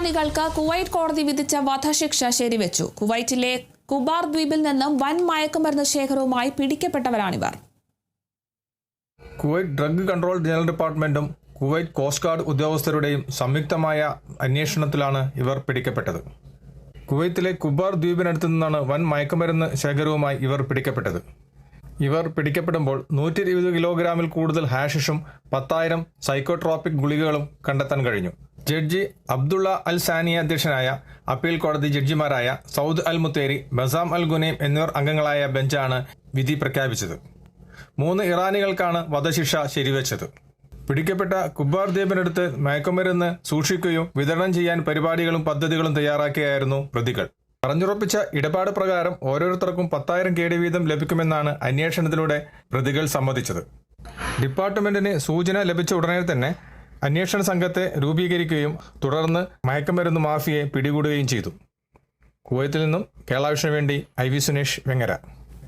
ഇറാനികൾക്ക് Kuwait കോടതി വിധിച്ച വധശിക്ഷ ശരിവെച്ചു. കുവൈറ്റിലെ കുബാർ ദ്വീപിൽ നിന്നും വൻ മയക്കുമരുന്ന് ശേഖരവുമായി പിടിക്കപ്പെട്ടവരാണിവർ. കുവൈറ്റ് ഡ്രഗ് കൺട്രോൾ ജനറൽ ഡിപ്പാർട്ട്മെന്റും കുവൈറ്റ് കോസ്റ്റ് ഗാർഡ് ഉദ്യോഗസ്ഥരുടെയും സംയുക്തമായ അന്വേഷണത്തിലാണ് ഇവർ പിടിക്കപ്പെട്ടത്. കുവൈത്തിലെ കുബാർ ദ്വീപിനടുത്തു നിന്നാണ് വൻ മയക്കുമരുന്ന് ശേഖരവുമായി ഇവർ പിടിക്കപ്പെട്ടത്. ഇവർ പിടിക്കപ്പെടുമ്പോൾ 120 കിലോഗ്രാമിൽ കൂടുതൽ ഹാഷിഷും 10,000 സൈക്കോട്രോപിക് ഗുളികകളും കണ്ടെത്താൻ കഴിഞ്ഞു. ജഡ്ജി അബ്ദുള്ള അൽ സാനിയ അധ്യക്ഷനായ അപ്പീൽ കോടതി ജഡ്ജിമാരായ സൗദ് അൽ മുത്തേരി, ബസാം അൽ ഗുനൈം എന്നിവർ അംഗങ്ങളായ ബെഞ്ചാണ് വിധി പ്രഖ്യാപിച്ചത്. 3 ഇറാനികൾക്കാണ് വധശിക്ഷ ശരിവെച്ചത്. പിടിക്കപ്പെട്ട കുബാർ ദ്വീപിനടുത്ത് മയക്കുമരുന്ന് സൂക്ഷിക്കുകയും വിതരണം ചെയ്യാൻ പരിപാടികളും പദ്ധതികളും തയ്യാറാക്കിയായിരുന്നു പ്രതികൾ. പറഞ്ഞുറപ്പിച്ച ഇടപാട് പ്രകാരം ഓരോരുത്തർക്കും 10,000 KD വീതം ലഭിക്കുമെന്നാണ് അന്വേഷണത്തിലൂടെ പ്രതികൾ സമ്മതിച്ചത്. ഡിപ്പാർട്ട്മെന്റിന് സൂചന ലഭിച്ച ഉടനെ തന്നെ അന്വേഷണ സംഘത്തെ രൂപീകരിക്കുകയും തുടർന്ന് മയക്കുമരുന്ന് മാഫിയയെ പിടികൂടുകയും ചെയ്തു. കുവൈത്തിൽ നിന്നും കേരള വിഷന് വേണ്ടി IV സുനേഷ്, വെങ്ങര.